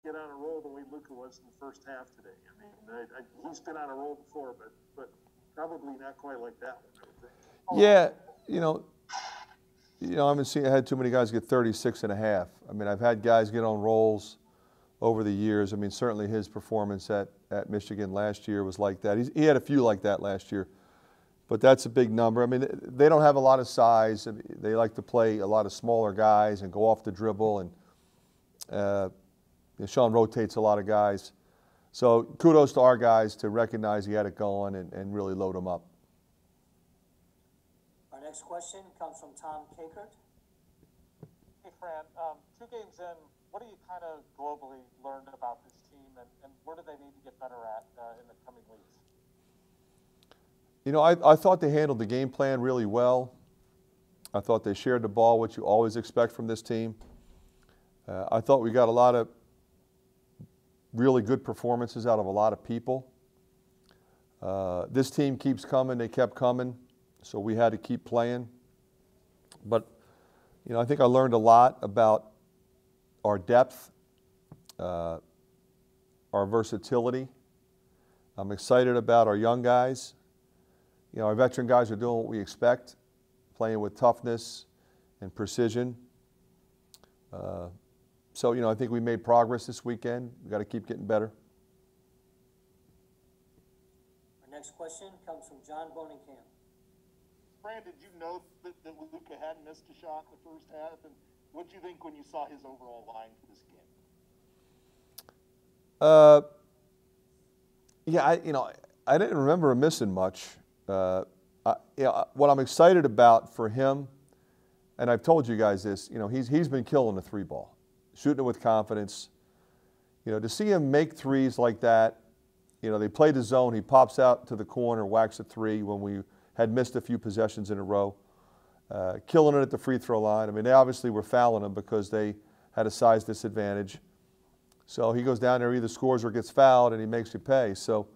get on a roll the way Luka was in the first half today. I mean, he's been on a roll before, but probably not quite like that one, I would think. Yeah, I haven't had too many guys get 36 and a half. I mean, I've had guys get on rolls over the years. I mean, certainly his performance at Michigan last year was like that. He had a few like that last year, but that's a big number. I mean, they don't have a lot of size. I mean, they like to play a lot of smaller guys and go off the dribble, and Sean rotates a lot of guys. So kudos to our guys to recognize he had it going and really load them up. Our next question comes from Tom Kakert. Hey, Fran, 2 games in, what do you kind of globally learned about this team, and where do they need to get better at in the coming weeks? I thought they handled the game plan really well. I thought they shared the ball, which you always expect from this team. I thought we got a lot of really good performances out of a lot of people. This team keeps coming. They kept coming, so we had to keep playing. But, I think I learned a lot about our depth, our versatility. I'm excited about our young guys. Our veteran guys are doing what we expect, playing with toughness and precision. So, I think we made progress this weekend. We've got to keep getting better. Our next question comes from John Bonenkamp. Fran, did you know that Luka had missed a shot in the first half? And what did you think when you saw his overall line for this game? Yeah, I didn't remember him missing much. What I'm excited about for him, and I've told you guys this, he's been killing the 3-ball, shooting it with confidence. To see him make threes like that, they play the zone, he pops out to the corner, whacks a 3 when we had missed a few possessions in a row, killing it at the free throw line. I mean, they obviously were fouling him because they had a size disadvantage. So he goes down there, either scores or gets fouled, and he makes you pay. So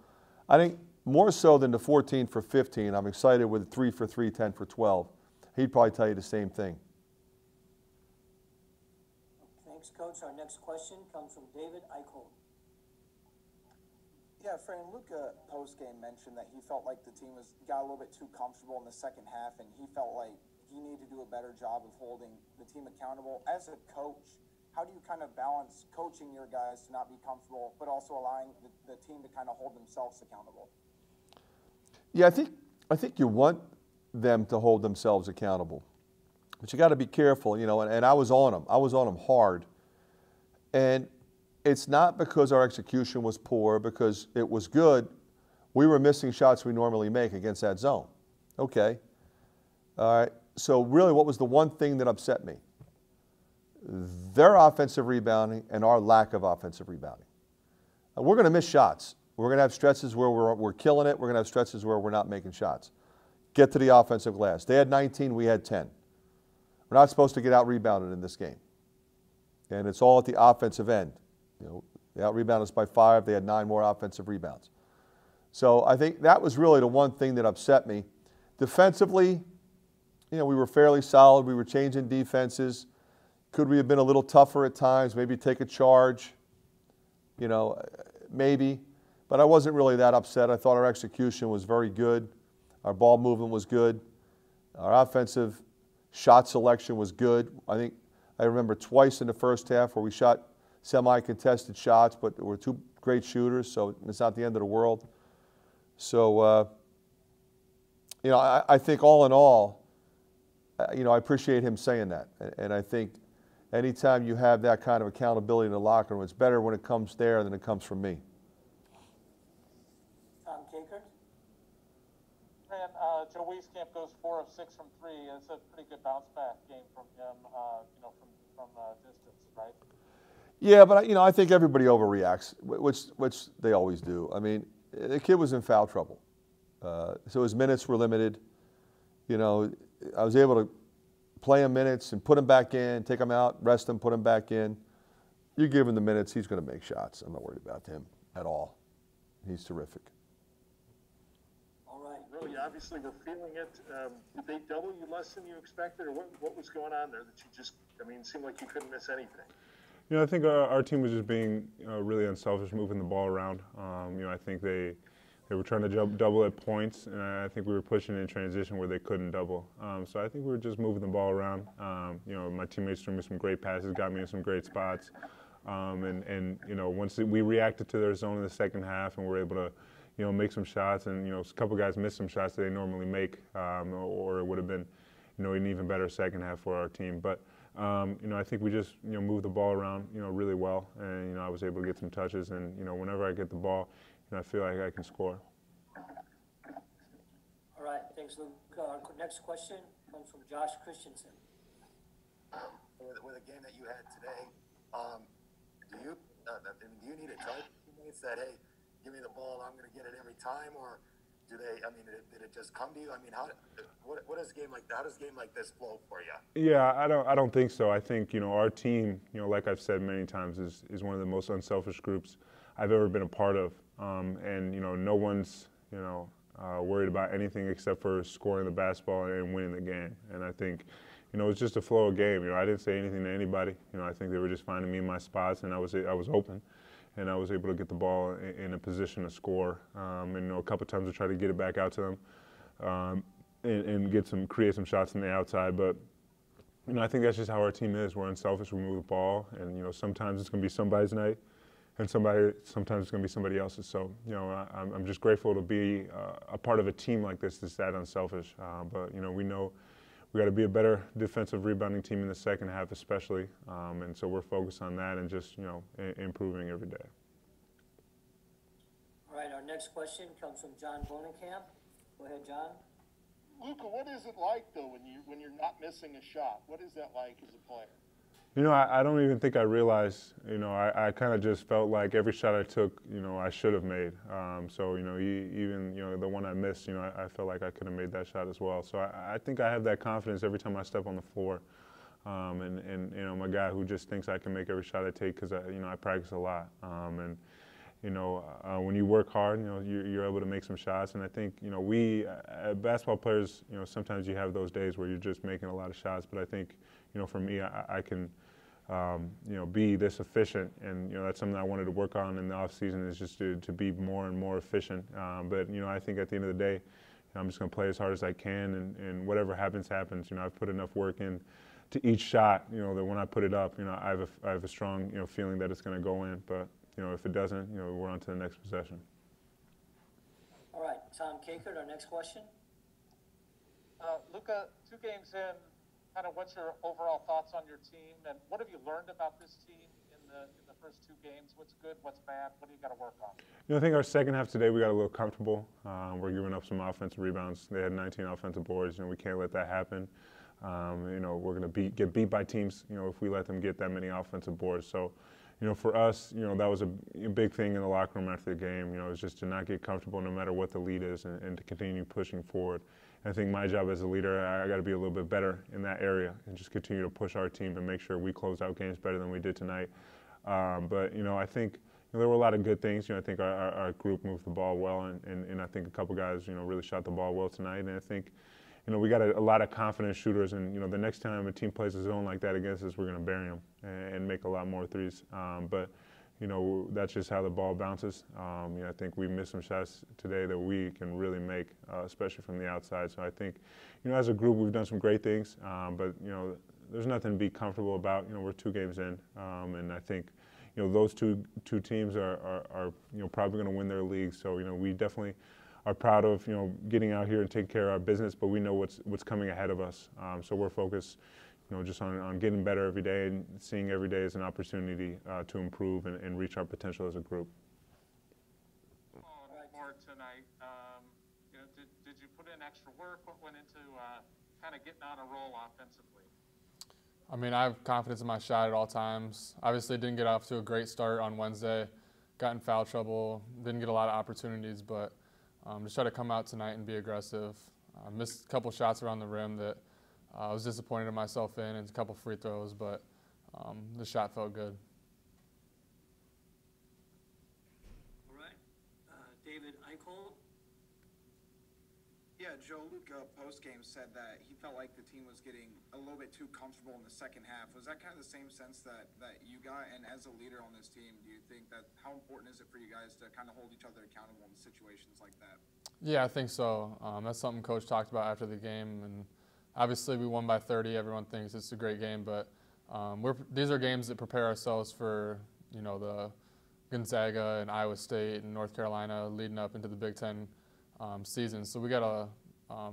I think more so than the 14 for 15, I'm excited with 3 for 3, 10 for 12. He'd probably tell you the same thing. Thanks, Coach. Our next question comes from David Eichhold. Yeah, Fran, Luka post-game mentioned that he felt like the team got a little bit too comfortable in the second half, and he felt like he needed to do a better job of holding the team accountable. As a coach, how do you kind of balance coaching your guys to not be comfortable, but also allowing the team to kind of hold themselves accountable? Yeah, I think you want them to hold themselves accountable, but you got to be careful, and I was on them. I was on them hard, and it's not because our execution was poor, because it was good. We were missing shots we normally make against that zone. Okay. All right. So really, what was the one thing that upset me? Their offensive rebounding and our lack of offensive rebounding. We're going to miss shots. We're going to have stretches where we're killing it. We're going to have stretches where we're not making shots. Get to the offensive glass. They had 19, we had 10. We're not supposed to get out-rebounded in this game. And it's all at the offensive end. They out-rebounded us by 5. They had 9 more offensive rebounds. So I think that was really the one thing that upset me. Defensively, we were fairly solid. We were changing defenses. Could we have been a little tougher at times? Maybe take a charge? Maybe. But I wasn't really that upset. I thought our execution was very good. Our ball movement was good. Our offensive shot selection was good. I remember twice in the first half where we shot semi-contested shots, but there were 2 great shooters, so it's not the end of the world. So, I think all in all, I appreciate him saying that. And I think anytime you have that kind of accountability in the locker room, it's better when it comes there than it comes from me. Tom Kakert. Fran, Joe Wieskamp goes 4 of 6 from 3. It's a pretty good bounce back game from him, from distance, right? Yeah, but I think everybody overreacts, which they always do. I mean, the kid was in foul trouble, so his minutes were limited. I was able to play him minutes and put him back in, take him out, rest him, put him back in. You give him the minutes, he's going to make shots. I'm not worried about him at all. He's terrific. All right. Really, obviously, we're feeling it. Did they double you less than you expected, or what was going on there that you just, it seemed like you couldn't miss anything? I think our team was just being really unselfish, moving the ball around. I think they were trying to double at points, and I think we were pushing in transition where they couldn't double. So I think we were just moving the ball around. My teammates threw me some great passes, got me in some great spots. Once we reacted to their zone in the second half and were able to, make some shots, and, a couple guys missed some shots that they normally make, or it would have been, an even better second half for our team. But I think we just, moved the ball around, really well, and, I was able to get some touches, and, whenever I get the ball, I feel like I can score. All right, thanks, Luke. Our next question comes from Josh Christensen. With a game that you had today, do you need to tell teammates that, hey, give me the ball, I'm going to get it every time, or do they? I mean, did it just come to you? I mean, what is a game like that? How does a game like this flow for you? Yeah, I don't think so. I think our team, like I've said many times, is one of the most unselfish groups I've ever been a part of, and no one's worried about anything except for scoring the basketball and winning the game. And I think it's just a flow of game. I didn't say anything to anybody. I think they were just finding me in my spots, and I was open. And I was able to get the ball in a position to score. And a couple times I tried to get it back out to them and create some shots from the outside. But I think that's just how our team is. We're unselfish. We move the ball, and sometimes it's going to be somebody's night, and sometimes it's going to be somebody else's. So I'm just grateful to be a part of a team like this that's that unselfish. But we know we got to be a better defensive rebounding team in the second half, especially, and so we're focused on that and just improving every day. All right, our next question comes from John Bonenkamp. Go ahead, John. Luka, what is it like though when you're not missing a shot? What is that like as a player? I don't even think I realized. I kind of just felt like every shot I took, I should have made. So even the one I missed, I felt like I could have made that shot as well. So I think I have that confidence every time I step on the floor. And I'm a guy who just thinks I can make every shot I take because I practice a lot. When you work hard, you're able to make some shots. And I think we basketball players, sometimes you have those days where you're just making a lot of shots. But I think for me, I can be this efficient, and that's something I wanted to work on in the off season, is just to be more and more efficient. But I think at the end of the day, I'm just going to play as hard as I can, and whatever happens, happens. I've put enough work in to each shot, that when I put it up, I have a strong feeling that it's going to go in. But if it doesn't, we're on to the next possession. All right, Tom Kakert, our next question. Luka, 2 games in, kind of what's your overall thoughts on your team, and what have you learned about this team in the first 2 games? What's good, what's bad, what do you got to work on? I think our second half today we got a little comfortable. We're giving up some offensive rebounds. They had 19 offensive boards. We can't let that happen. We're going to get beat by teams, if we let them get that many offensive boards. So, for us, that was a big thing in the locker room after the game. Is just to not get comfortable no matter what the lead is, and to continue pushing forward. I think my job as a leader, I got to be a little bit better in that area and just continue to push our team and make sure we close out games better than we did tonight. But I think there were a lot of good things. I think our group moved the ball well, and I think a couple guys, really shot the ball well tonight. And I think, we got a lot of confident shooters, and the next time a team plays a zone like that against us, we're going to bury them and make a lot more threes. But that's just how the ball bounces. I think we missed some shots today that we can really make, especially from the outside. So I think, as a group, we've done some great things. But there's nothing to be comfortable about. We're 2 games in, and I think, those two teams are probably going to win their leagues. So we definitely are proud of getting out here and taking care of our business. But we know what's coming ahead of us. So we're focused, just on getting better every day and seeing every day as an opportunity to improve and reach our potential as a group. More tonight. Did you put in extra work? What went into kind of getting on a roll offensively? I mean, I have confidence in my shot at all times. Obviously, didn't get off to a great start on Wednesday. Got in foul trouble. Didn't get a lot of opportunities, but just try to come out tonight and be aggressive. Missed a couple shots around the rim that I was disappointed in myself in, and a couple free throws, but the shot felt good. All right, David Eichhold. Yeah, Joe, Luka post-game said that he felt like the team was getting a little bit too comfortable in the second half. Was that kind of the same sense that you got? And as a leader on this team, do you think that how important is it for you guys to kind of hold each other accountable in situations like that? Yeah, I think so. That's something Coach talked about after the game, and obviously we won by 30. Everyone thinks it's a great game, but these are games that prepare ourselves for the Gonzaga and Iowa State and North Carolina leading up into the Big Ten season. So we got to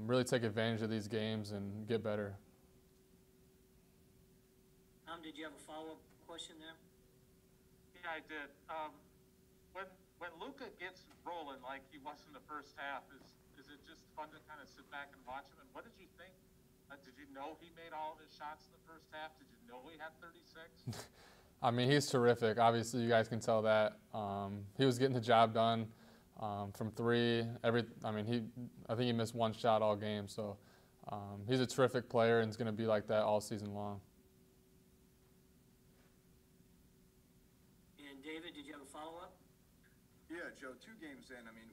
really take advantage of these games and get better. Did you have a follow-up question there? Yeah, I did. When Luka gets rolling like he was in the first half, is it just fun to kind of sit back and watch him? And what did you think? Did you know he made all of his shots in the first half? Did you know he had 36? I mean, he's terrific. Obviously, you guys can tell that. He was getting the job done from three. I think he missed one shot all game. So he's a terrific player and is going to be like that all season long. And David, did you have a follow-up? Yeah, Joe, 2 games in, I mean,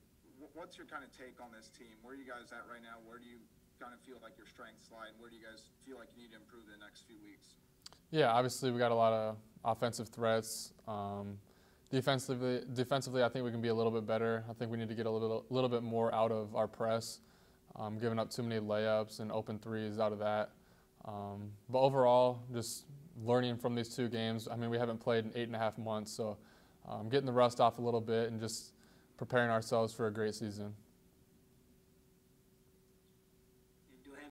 what's your kind of take on this team? Where are you guys at right now? Where do you kind of feel like your strengths lie, and where do you guys feel like you need to improve the next few weeks? Yeah, obviously we got a lot of offensive threats. Defensively, I think we can be a little bit better. I think we need to get a little bit more out of our press, giving up too many layups and open threes out of that. But overall, just learning from these 2 games. I mean, we haven't played in 8.5 months, so getting the rust off a little bit and just preparing ourselves for a great season.